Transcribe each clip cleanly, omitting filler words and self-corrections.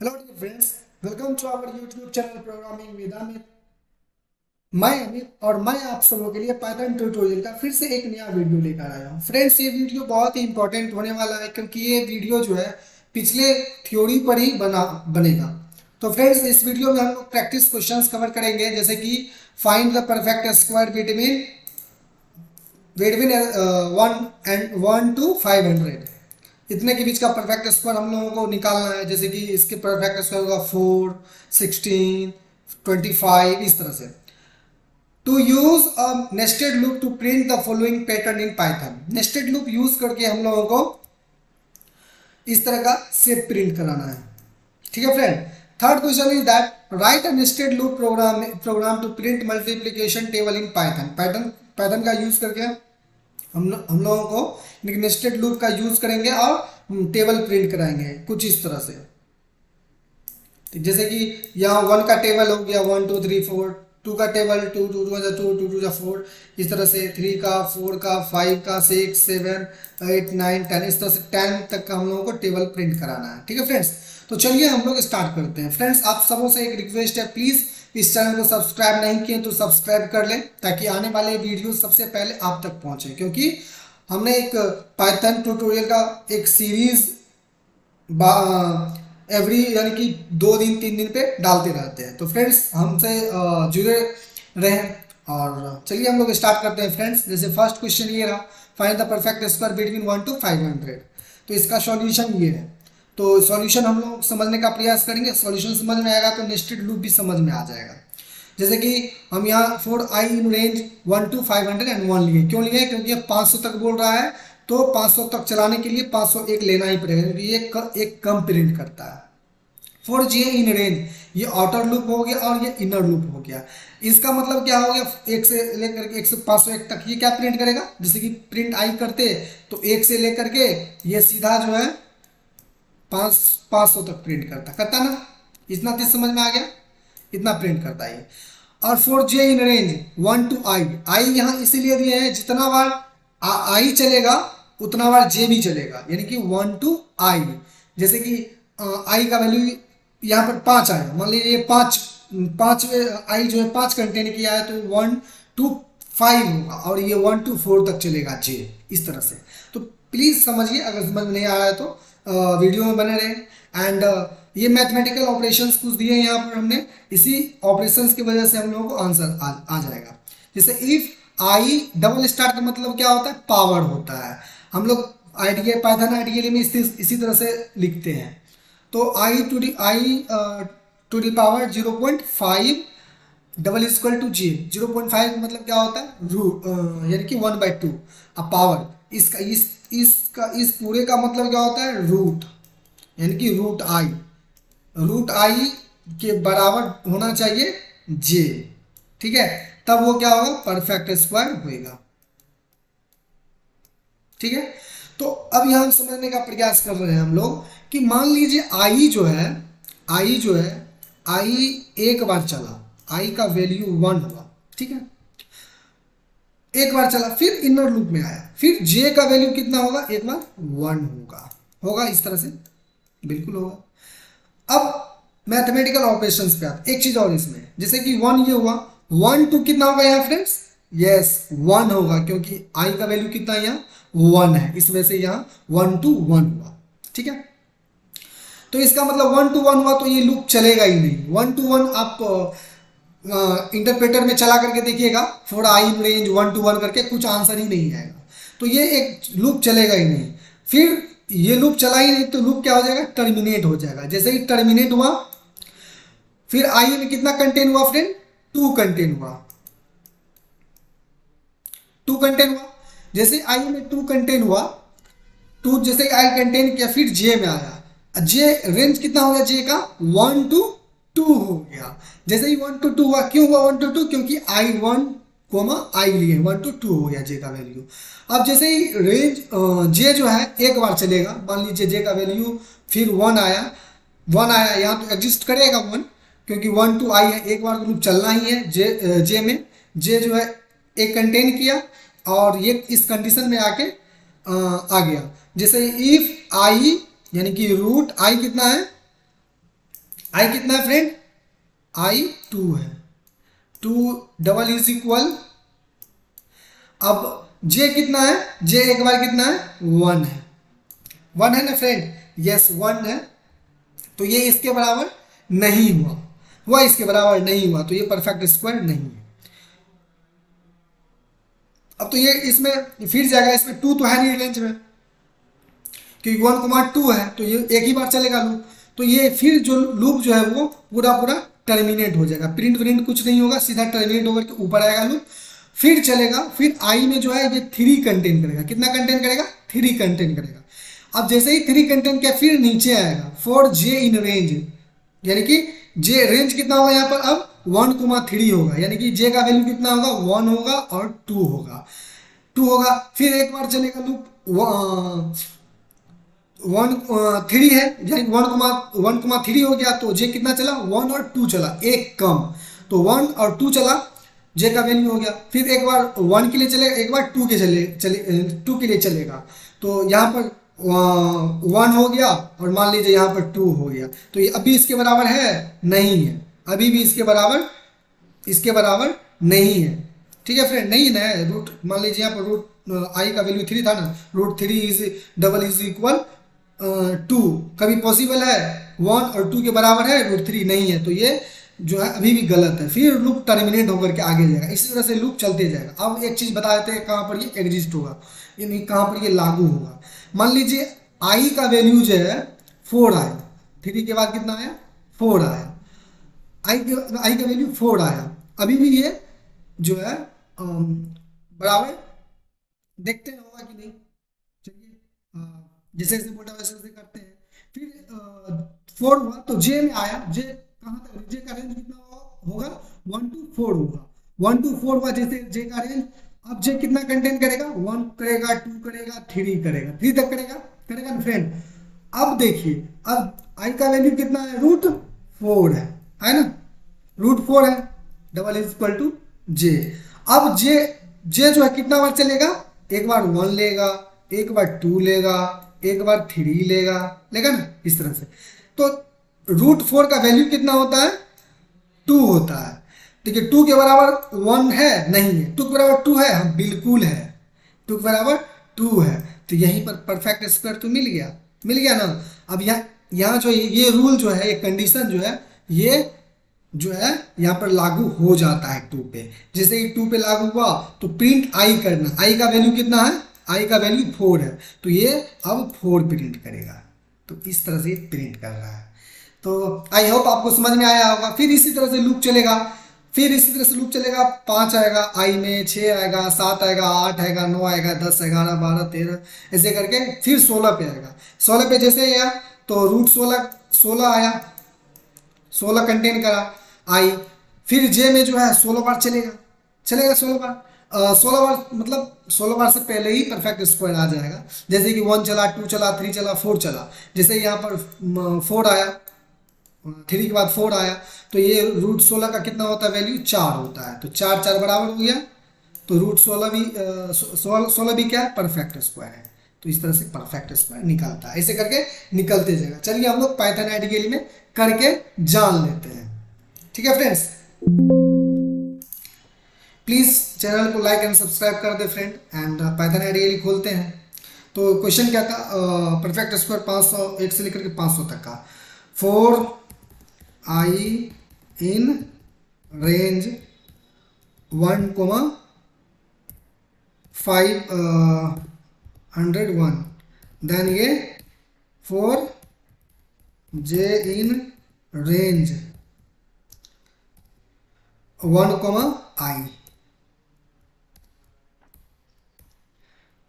Hello dear friends, welcome to our YouTube channel programming with Amit. मैं अमित और मैं आप सबों के लिए पाइथन ट्यूटोरियल का फिर से एक नया वीडियो लेकर आया हूँ। फ्रेंड्स, ये वीडियो बहुत ही इंपॉर्टेंट होने वाला है क्योंकि ये वीडियो जो है पिछले थ्योरी पर ही बनेगा। तो फ्रेंड्स, इस वीडियो में हम लोग प्रैक्टिस क्वेश्चंस कवर करेंगे, जैसे कि find the perfect square between between 1 to 500। इतने के बीच का परफेक्ट स्क्वायर हम लोगों को निकालना है। जैसे कि इसके परफेक्ट स्क्वायर होगा 4, 16, 25, इस तरह से। To use a nested loop to print the following pattern in Python. Nested loop use करके हम लोगों को इस तरह का शेप प्रिंट कराना है। ठीक है friend. Third question is that write a nested loop program to print multiplication table in Python. Python का यूज करके हम लोगों को नेस्टेड लूप का यूज करेंगे और टेबल प्रिंट कराएंगे कुछ इस तरह से। जैसे कि यहाँ 1 का टेबल हो गया 1 2 3 4, 2 का टेबल 2 2 2 2 2 2 4, इस तरह से 3 का 4 का 5 का 6 7 8 9 10, इस तरह से 10 तक का हम लोगों को टेबल प्रिंट कराना है। ठीक है फ्रेंड्स, तो चलिए हम लोग स्टार्ट करते हैं। फ्रेंड्स, आप सबों से एक रिक्वेस्ट है, प्लीज़ इस चैनल को सब्सक्राइब नहीं किए तो सब्सक्राइब कर लें ताकि आने वाले वीडियो सबसे पहले आप तक पहुंचे, क्योंकि हमने एक पाइथन ट्यूटोरियल का एक सीरीज एवरी यानी कि 2 दिन 3 दिन पे डालते रहते हैं। तो फ्रेंड्स, हमसे जुड़े रहें और चलिए हम लोग स्टार्ट करते हैं। फ्रेंड्स, जैसे फर्स्ट क्वेश्चन ये रहा, find the perfect square between 1 to 500। तो इसका सॉल्यूशन ये है। तो सॉल्यूशन हम लोग समझने का प्रयास करेंगे। सॉल्यूशन समझ में आएगा तो नेस्टेड लूप भी समझ में आ जाएगा। जैसे कि हम यहाँ for I in range 1 to 501 लिए। क्यों लिए? क्योंकि ये 500 तक बोल रहा है, तो 500 तक चलाने के लिए 501 लेना ही पड़ेगा, क्योंकि ये एक कम प्रिंट करता है। फॉर जे इन रेंज, ये आउटर लूप हो गया और ये इनर लूप हो गया। इसका मतलब क्या हो गया? 1 से लेकर के 1 से 501 तक ये क्या प्रिंट करेगा? जैसे कि प्रिंट आई करते तो 1 से लेकर के ये सीधा जो है 500 तक प्रिंट करता ना। इतना चीज समझ में आ गया? इतना प्रिंट करता है। और for J in range 1 to i, आई यहाँ इसीलिए दिए हैं जितना बार आई चलेगा उतना बार जे भी चलेगा, यानी कि 1 to i। जैसे कि आई का वैल्यू यहाँ पर 5 आया, मान लीजिए 5 पाँच आई जो है 5 कंटेन किया है, तो 1 to 5 होगा और ये 1 to 4 तक चलेगा जे, इस तरह से। तो प्लीज़ समझिए, अगर समझ में नहीं आया है तो वीडियो में बने रहे। एंड ये मैथमेटिकल ऑपरेशंस कुछ दिए हैं यहाँ पर हमने, इसी ऑपरेशंस की वजह से हम लोगों को आंसर आ जाएगा। जैसे इफ आई डबल स्टार का मतलब क्या होता है? पावर होता है। हम लोग आईडीए पाइथन आईडीएल में इसी तरह से लिखते हैं। तो I to the power 0.5 double equal to G. 0.5 मतलब क्या होता है? रूट, यानी कि 1/2। अब पावर इस पूरे का मतलब क्या होता है? रूट, यानी कि रूट आई के बराबर होना चाहिए जे। ठीक है, तब वो क्या होगा? परफेक्ट स्क्वायर होएगा। ठीक है, तो अब यहां समझने का प्रयास कर रहे हैं हम लोग कि मान लीजिए आई एक बार चला, आई का वैल्यू 1 हुआ। ठीक है, एक बार चला, फिर इनर लूप में आया, फिर जे का वैल्यू कितना होगा? एक बार 1 होगा इस तरह से, बिल्कुल होगा। अब मैथमेटिकल ऑपरेशंस पे आते, एक चीज और इसमें, जैसे कि 1 ये हुआ, 1 to कितना होगा यहाँ फ्रेंड्स? यस, 1 होगा, क्योंकि आई का वैल्यू कितना है यहाँ? 1 है, इस वजह से यहाँ 1 to 1 हुआ। ठीक है, तो इसका मतलब 1 to 1 हुआ तो ये लूप चलेगा ही नहीं। 1 to 1 आप इंटरप्रेटर में चला करके देखिएगा, for I in range 1 to 1 करके कुछ आंसर ही नहीं आएगा, तो ये एक लूप चलेगा ही नहीं। फिर ये लूप चला ही नहीं तो लूप क्या हो जाएगा? टर्मिनेट हो जाएगा। जैसे ही टर्मिनेट हुआ, फिर आई में कितना कंटेन हुआ फ्रेंड? 2 कंटेन हुआ, 2 कंटेन हुआ। जैसे आई में 2 कंटेन हुआ, 2 जैसे आई कंटेन किया, फिर जे में आया, जे रेंज कितना हो गया? जे का 1 to 2 हो गया। जैसे ही 1 to 2 हुआ, क्यों हुआ 1 to 2? क्योंकि I1 आई लिए 1 to 2 हो गया जे का वैल्यू। अब जैसे ही रेंज जे जो है एक बार चलेगा, मान लीजिए जे का वैल्यू फिर 1 आया यहाँ तो एग्जिस्ट करेगा 1, क्योंकि 1 to i है, एक बार लूप चलना ही है जे में। जे जो है एक कंटेन किया और ये इस कंडीशन में आके आ गया। जैसे इफ आई, यानी कि रूट आई कितना है? आई कितना है फ्रेंड, आई 2 है, 2 डबल इज इक्वल, अब जे कितना है, जे एक बार कितना है 1 है, 1 है ना फ्रेंड, यस 1 है, तो ये इसके बराबर नहीं हुआ, वह इसके बराबर नहीं हुआ, तो ये परफेक्ट स्क्वायर नहीं है। अब तो ये इसमें फिर जाएगा, इसमें 2 तो है नहीं रेंज में, क्योंकि 1,2 है, तो ये एक ही बार चलेगा लूप, तो ये फिर जो लूप जो है वो पूरा पूरा टर्मिनेट हो जाएगा, प्रिंट व्रिंट कुछ नहीं होगा, सीधा टर्मिनेट होकर के ऊपर आएगा लूप, फिर चलेगा, फिर आई में जो है ये 3 कंटेन करेगा, कितना कंटेन करेगा, 3 कंटेन करेगा। अब जैसे ही 3 कंटेन किया फिर नीचे आएगा फॉर जे इन रेंज, यानी कि जे रेंज कितना होगा यहाँ पर अब 1,3 होगा, यानी कि जे का वैल्यू कितना होगा 1 होगा और 2 होगा, 2 होगा, फिर एक बार चलेगा लूप 1,3 है, यानी 1,3 हो गया, तो जे कितना चला 1 और 2 चला, एक कम, तो 1 और 2 चला, जे का वैल्यू हो गया, फिर एक बार 1 के लिए चलेगा, एक बार 2 के 2 के लिए चलेगा, तो यहाँ पर 1 हो गया और मान लीजिए यहाँ पर 2 हो गया, तो ये अभी इसके बराबर है नहीं है, अभी भी इसके बराबर नहीं है, ठीक है फ्रेंड, नहीं है ना, रूट मान लीजिए यहाँ पर रूट आई का वैल्यू 3 था ना, √3 इज डबल इज इक्वल 2, कभी पॉसिबल है 1 और 2 के बराबर है, √3 नहीं है, तो ये जो है अभी भी गलत है, फिर लूप टर्मिनेट होकर के आगे जाएगा, इसी तरह से लूप चलते जाएगा। अब एक चीज़ बता देते हैं कहाँ पर ये एग्जिस्ट होगा, यानी कहाँ पर ये लागू होगा। मान लीजिए आई का वैल्यू जो है 4 आया, 3 के बाद कितना आया 4 आया, आई का वैल्यू 4 आया, अभी भी ये जो है बराबर, देखते हैं होगा कि नहीं, चलिए जैसे जैसे बोला वैसे वैसे करते हैं, फिर 4 हुआ तो जे में आया, जे कहाँ तक, जे का रेंज कितना होगा 1 to 4 होगा, 1 to 4 हुआ, जैसे जे का रेंज, अब जे कितना कंटेन करेगा 1 करेगा, 2 करेगा, 3 करेगा, 3 तक करेगा, करेगा ना फ्रेंड। अब देखिए, अब आई का वैल्यू कितना है √4 है ना, √4 है, डबल इज इक्वल टू जे, अब जे जो है कितना बार चलेगा, एक बार 1 लेगा, एक बार 2 लेगा, एक बार 3 लेगा, लेगा ना, इस तरह से, तो √4 का वैल्यू कितना होता है 2 होता है, देखिए 2 के बराबर 1 है नहीं है, 2 के बराबर 2 है, हम बिल्कुल है, 2 के बराबर 2 है, तो यहीं पर परफेक्ट स्क्वायर तो मिल गया ना। अब यहाँ जो ये रूल जो है, ये कंडीशन जो है, ये जो है यहाँ पर लागू हो जाता है 2 पे, जैसे ही 2 पे लागू हुआ तो प्रिंट आई करना, आई का वैल्यू कितना है, आई का वैल्यू 4 है, तो ये अब 4 प्रिंट करेगा, तो इस तरह से प्रिंट कर रहा है। तो आई होप आपको समझ में आया होगा। फिर इसी तरह से लूप चलेगा, फिर इसी तरह से लूप चलेगा, 5 आएगा आई में, 6 आएगा, 7 आएगा, 8 आएगा, 9 आएगा, 10, 11, 12, 13, ऐसे करके फिर 16 पे आएगा। 16 पे जैसे आया तो √16 आया, 16 कंटेन करा आई, फिर जे में जो है 16 बार चलेगा 16 बार, 16 बार मतलब 16 बार से पहले ही परफेक्ट स्क्वायर आ जाएगा, जैसे कि 1 चला, 2 चला, 3 चला, 4 चला, जैसे यहाँ पर 4 आया, 3 के बाद 4 आया, तो ये √16 का कितना होता है वैल्यू 4 होता है, तो 4 4 बराबर हो गया, तो √16 भी 16 भी क्या है परफेक्ट स्क्वायर है, तो इस तरह से परफेक्ट स्क्वायर निकलता है, ऐसे करके निकलते जाएगा। चलिए हम लोग पाइथन आइडियल में करके जान लेते हैं, ठीक है फ्रेंड्स। प्लीज़ चैनल को लाइक एंड सब्सक्राइब कर दे फ्रेंड, एंड पाइथन आइडियल खोलते हैं। तो क्वेश्चन क्या था, परफेक्ट स्क्वायर 501 से लेकर के 500 तक का, 4i इन रेंज 1,501, देन ये 4j इन रेंज 1,i।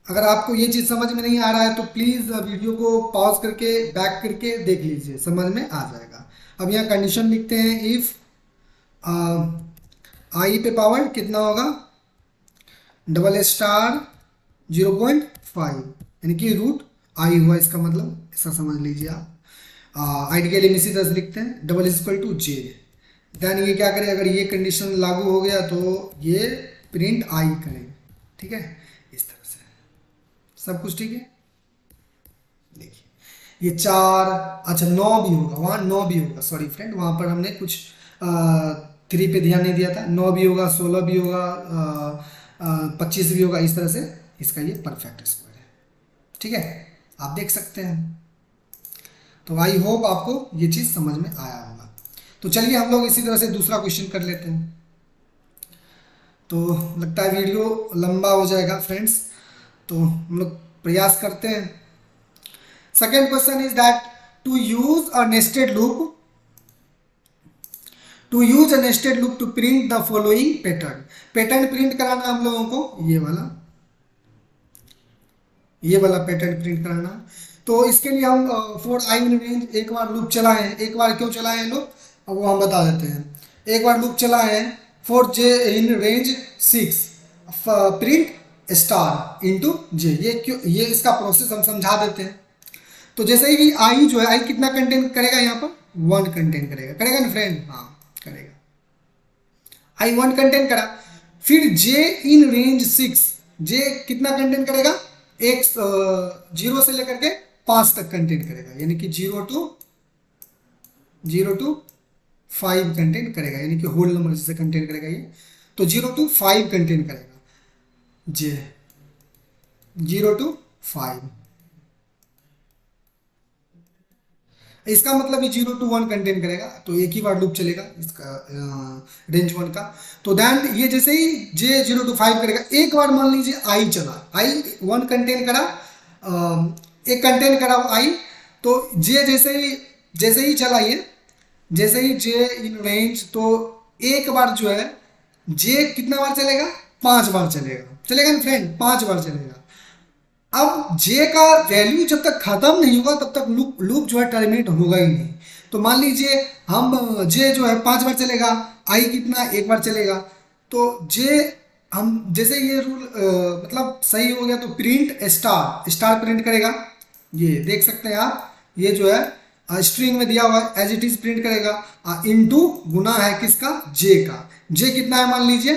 अगर आपको ये चीज़ समझ में नहीं आ रहा है तो प्लीज़ वीडियो को पॉज करके बैक करके देख लीजिए, समझ में आ जाएगा। अब यहाँ कंडीशन लिखते हैं, इफ़ आई पे पावर कितना होगा $0.5, यानी कि √i हुआ, इसका मतलब ऐसा समझ लीजिए आप। आई के लिए इसी तरह से लिखते हैं, double is equal to J, then ये क्या करें, अगर ये कंडीशन लागू हो गया तो ये प्रिंट आई करेगा, ठीक है, इस तरह से सब कुछ ठीक है। देखिए ये 4, अच्छा 9 भी होगा, वहाँ 9 भी होगा, सॉरी फ्रेंड, वहाँ पर हमने कुछ 3 पे ध्यान नहीं दिया था। 9 भी होगा, 16 भी होगा, 25 भी होगा, इस तरह से इसका ये परफेक्ट स्क्वायर है। ठीक है, आप देख सकते हैं। तो आई होप आपको ये चीज़ समझ में आया होगा। तो चलिए हम लोग इसी तरह से दूसरा क्वेश्चन कर लेते हैं। तो लगता है वीडियो लंबा हो जाएगा फ्रेंड्स, तो हम लोग प्रयास करते हैं। Second question is that to use a nested loop, to use a nested loop to print the following pattern. Pattern print कराना हम लोगों को, ये वाला पैटर्न प्रिंट कराना। तो इसके लिए हम फॉर आई इन रेंज एक बार लूप चलाए हैं। एक बार क्यों चलाए हैं लोग, अब वो हम बता देते हैं। एक बार लूप चलाए हैं for J in range 6 print star into J. ये क्यों, ये इसका प्रोसेस हम समझा देते हैं। तो जैसे ही आई जो है, आई कितना कंटेंट करेगा यहाँ पर, 1 कंटेंट करेगा, करेगा ना फ्रेंड, हाँ करेगा। आई 1 कंटेंट करा, फिर जे इन रेंज 6, जे कितना कंटेंट करेगा, एक 0 से लेकर के 5 तक कंटेंट करेगा, यानी कि 0 to 5 कंटेंट करेगा, यानी कि होल नंबर जैसे कंटेंट करेगा ये। तो 0 to 5 कंटेंट करेगा जे, 0 to 5। इसका मतलब ये 0 to 1 कंटेन करेगा, तो एक ही बार लूप चलेगा इसका रेंज 1 का। तो देन ये जैसे ही जे 0 to 5 करेगा, एक बार मान लीजिए आई चला, आई 1 कंटेन करा, एक कंटेन करा आई, तो जे जैसे ही चला ये, जैसे ही जे इन रेंज, तो एक बार जो है जे कितना बार चलेगा, 5 बार चलेगा, चलेगा ना फ्रेंड, 5 बार चलेगा। अब जे का वैल्यू जब तक खत्म नहीं होगा तब तक लूप लूप जो है टर्मिनेट होगा ही नहीं। तो मान लीजिए हम जे जो है 5 बार चलेगा, आई कितना, एक बार चलेगा। तो जे हम जैसे ये रूल मतलब सही हो गया, तो प्रिंट स्टार, स्टार प्रिंट करेगा, ये देख सकते हैं आप, ये जो है स्ट्रिंग में दिया हुआ है एज इट इज प्रिंट करेगा। इनटू गुना है किसका, जे का। जे कितना है मान लीजिए,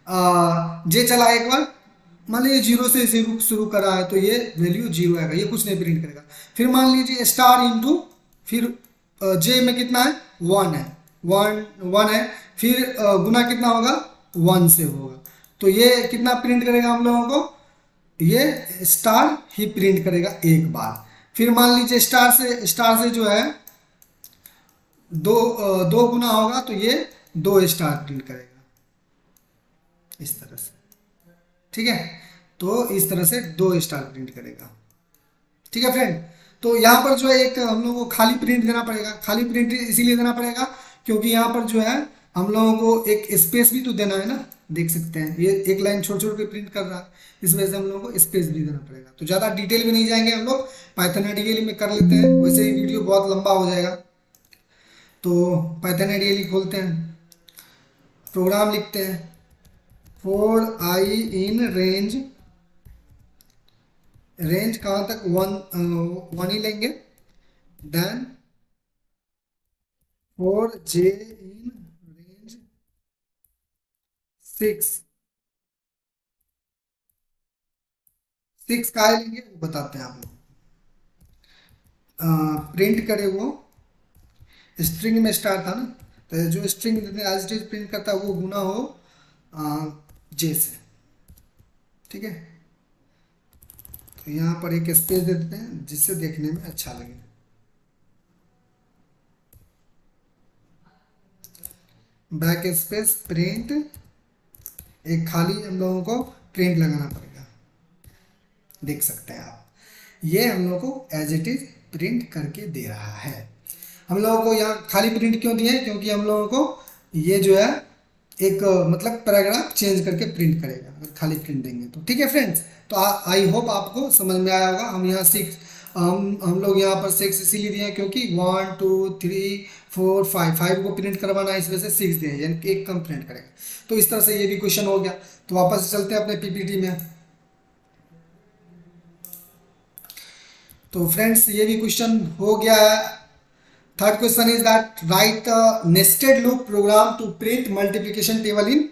जे चला एक बार, मान लीजिए 0 से शुरू करा है, तो ये वैल्यू 0 आएगा, ये कुछ नहीं प्रिंट करेगा। फिर मान लीजिए स्टार इंटू, फिर जे में कितना है, 1 है, 1 है, फिर गुना कितना होगा, 1 से होगा। तो ये कितना प्रिंट करेगा हम लोगों को, ये स्टार ही प्रिंट करेगा एक बार। फिर मान लीजिए स्टार से जो है दो गुना होगा, तो ये 2 स्टार प्रिंट करेगा, इस तरह से। ठीक है, तो इस तरह से 2 स्टार प्रिंट करेगा। ठीक है फ्रेंड, तो यहाँ पर जो है एक हम लोगों को खाली प्रिंट देना पड़ेगा। खाली प्रिंट इसीलिए देना पड़ेगा क्योंकि यहाँ पर जो है हम लोगों को एक स्पेस भी तो देना है ना, देख सकते हैं ये एक लाइन छोड़ छोड़ के प्रिंट कर रहा है, इस वजह से हम लोगों को स्पेस भी देना पड़ेगा। तो ज़्यादा डिटेल में नहीं जाएंगे हम लोग, पाइथन आइडियली में कर लेते हैं, वैसे ही वीडियो बहुत लंबा हो जाएगा। तो पाइथन आइडियली खोलते हैं, प्रोग्राम लिखते हैं, for I in range, range कहाँ तक, 1 ही लेंगे। Then for J in range 6, 6 का लेंगे वो बताते हैं आप लोग। प्रिंट करे वो स्ट्रिंग में स्टार था ना, तो जो स्ट्रिंग एज इट प्रिंट करता है वो गुना हो जे से। ठीक है, तो यहाँ पर एक स्पेस दे देते हैं जिससे देखने में अच्छा लगे। बैक स्पेस प्रिंट, एक खाली हम लोगों को प्रिंट लगाना पड़ेगा, देख सकते हैं आप, ये हम लोगों को एज इट इज प्रिंट करके दे रहा है। हम लोगों को यहाँ खाली प्रिंट क्यों दिए, क्योंकि हम लोगों को ये जो है एक मतलब पैराग्राफ चेंज करके प्रिंट करेगा अगर खाली प्रिंट देंगे तो। ठीक है फ्रेंड्स, तो आई होप आपको समझ में आया होगा। हम यहाँ 6, हम लोग यहाँ पर 6 इसीलिए दिए हैं क्योंकि 1 2 3 4 5 को प्रिंट करवाना है, इस वजह से 6 दिए, यानी कि एक कम प्रिंट करेगा। तो इस तरह से ये भी क्वेश्चन हो गया। तो वापस चलते हैं अपने पीपीटी में। तो फ्रेंड्स ये भी क्वेश्चन हो गया है। Third question is that write nested loop program to print multiplication table in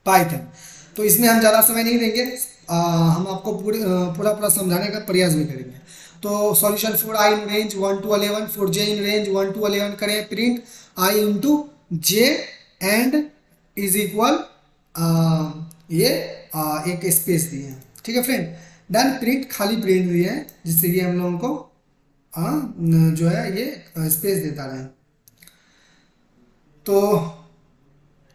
Python. तो इसमें हम ज़्यादा समय नहीं देंगे, हम आपको पूरा पूरा समझाने का प्रयास भी करेंगे। तो solution for I in range 1 to 11, for J in range 1 to 11 करें print I into J and is equal ये एक स्पेस दिए हैं, ठीक है फ्रेंड। देन प्रिंट खाली प्रिंट दिए हैं जिससे ये हम लोगों को जो है ये स्पेस देता रहे। तो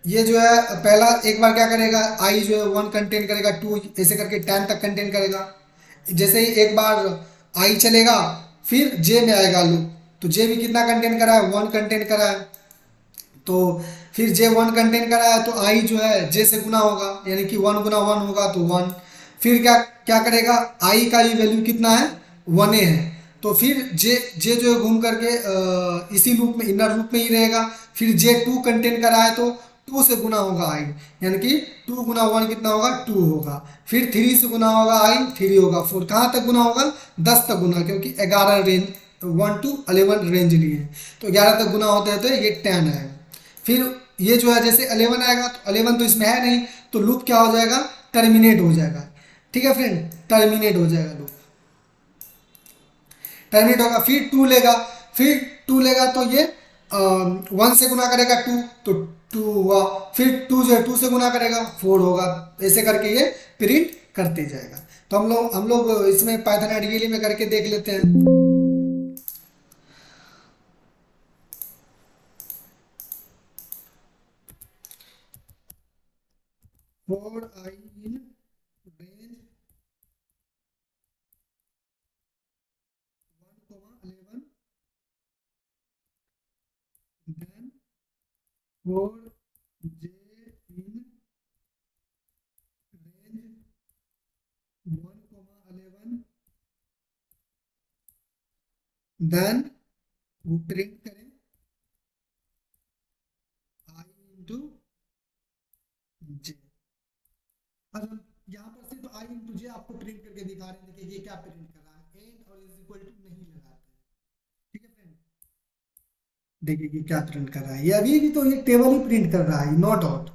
ये जो है पहला एक बार क्या करेगा, आई जो है 1 कंटेन करेगा, 2 ऐसे करके 10 तक कंटेन करेगा। जैसे ही एक बार आई चलेगा फिर जे में आएगा लूप, तो जे भी कितना कंटेन करा है, 1 कंटेन करा है। तो फिर जे 1 कंटेन करा है तो आई जो है जे से गुना होगा, यानी कि 1 गुना 1 होगा तो 1। फिर क्या क्या करेगा, आई का ही वैल्यू कितना है, 1 है। तो फिर जे जे जो है घूम करके इसी लूप में, इनर लूप में ही रहेगा। फिर जे 2 कंटेन करा है तो 2 से गुना होगा आई, यानी कि 2 गुना 1 कितना होगा, 2 होगा। फिर 3 से गुना होगा आई, 3 होगा। 4 कहाँ तक गुना होगा, 10 तक गुना, क्योंकि 11 रेंज 1 to 11 रेंज लिए हैं तो 11 तक गुना होते हैं तो ये 10 आएगा। फिर ये जो है जैसे 11 आएगा तो 11 तो इसमें है नहीं, तो लूप क्या हो जाएगा, टर्मिनेट हो जाएगा, ठीक है फ्रेंड, टर्मिनेट हो जाएगा लूप, टर्मिनेट होगा। फिर 2 लेगा, फिर 2 लेगा तो ये 1 से गुना करेगा 2 तो 2 हुआ। फिर 2 जो है 2 से गुना करेगा 4 होगा। ऐसे करके ये प्रिंट करते जाएगा। तो हम लोग इसमें पाइथन आइडियली में करके देख लेते हैं। For I in range 1, 11 then for J in range 1, 11 then वो प्रिंट करें आई इंटू जे। अब हम यहाँ पर से तो आई इंटू जे आपको प्रिंट करके दिखा रहे हैं, देखिए ये क्या प्रिंट कर रहा है, एंड और इज इक्वल टू नहीं लगाते हैं, ठीक है फ्रेंड। देखिए ये क्या प्रिंट कर रहा है, ये अभी भी तो ये टेबल ही प्रिंट कर रहा है, नॉट आउट।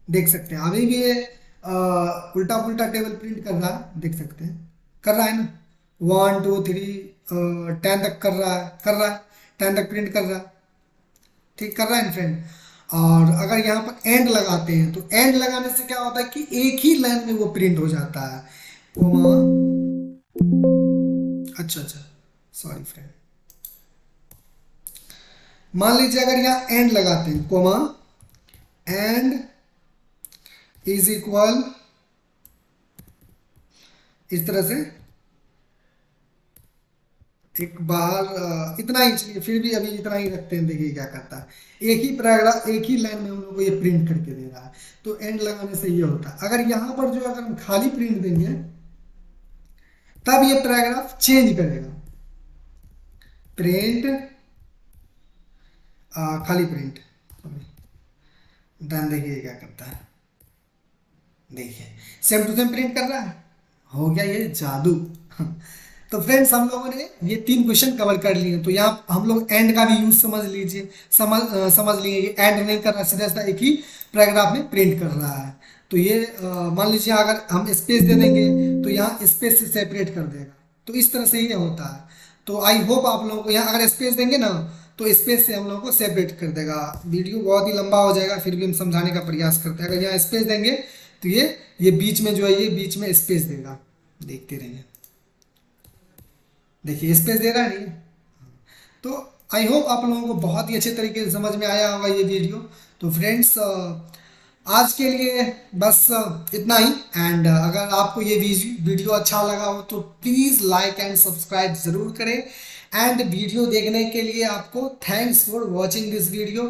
देख सकते हैं अभी भी ये उल्टा पुल्टा टेबल प्रिंट कर रहा है, देख सकते हैं कर रहा है ना, 1 2 3 10 तक कर रहा है 10 तक प्रिंट कर रहा है, ठीक कर रहा है फ्रेंड। और अगर यहाँ पर एंड लगाते हैं तो एंड लगाने से क्या होता है कि एक ही लाइन में वो प्रिंट हो जाता है, कोमा। अच्छा अच्छा, सॉरी फ्रेंड। मान लीजिए अगर यहाँ एंड लगाते हैं, कोमा एंड इज इक्वल, इस तरह से एक बाहर इतना ही चाहिए, फिर भी अभी इतना ही रखते हैं, देखिए क्या करता है, एक ही पैराग्राफ एक ही लाइन में हम लोग को ये प्रिंट करके दे रहा है। तो एंड लगाने से ये होता है। अगर यहाँ पर जो अगर हम खाली प्रिंट देंगे तब ये पैराग्राफ चेंज करेगा, प्रिंट खाली प्रिंट, देन देखिए क्या करता है, देखिए सेम टू सेम प्रिंट कर रहा है, हो गया ये जादू। तो फ्रेंड्स हम लोगों ने ये 3 क्वेश्चन कवर कर लिए। तो यहाँ हम लोग एंड का भी यूज समझ लीजिए, समझ लिए ये एंड नहीं कर रहा, सीधा सीधा एक ही पैराग्राफ में प्रिंट कर रहा है। तो ये मान लीजिए अगर हम स्पेस दे देंगे तो यहाँ स्पेस से सेपरेट कर देगा, तो इस तरह से ही होता है। तो आई होप आप लोगों को यहाँ अगर स्पेस देंगे ना तो स्पेस से हम लोगों को सेपरेट कर देगा। वीडियो बहुत ही लंबा हो जाएगा, फिर भी हम समझाने का प्रयास करते हैं। अगर यहाँ स्पेस देंगे तो ये बीच में जो है ये बीच में स्पेस देगा, देखते रहिए, देखिए स्पेस दे रहा है नहीं। तो आई होप आप लोगों को बहुत ही अच्छे तरीके से समझ में आया होगा ये वीडियो। तो फ्रेंड्स आज के लिए बस इतना ही। एंड अगर आपको ये वीडियो अच्छा लगा हो तो प्लीज़ लाइक एंड सब्सक्राइब ज़रूर करें। एंड वीडियो देखने के लिए आपको thanks for watching this video.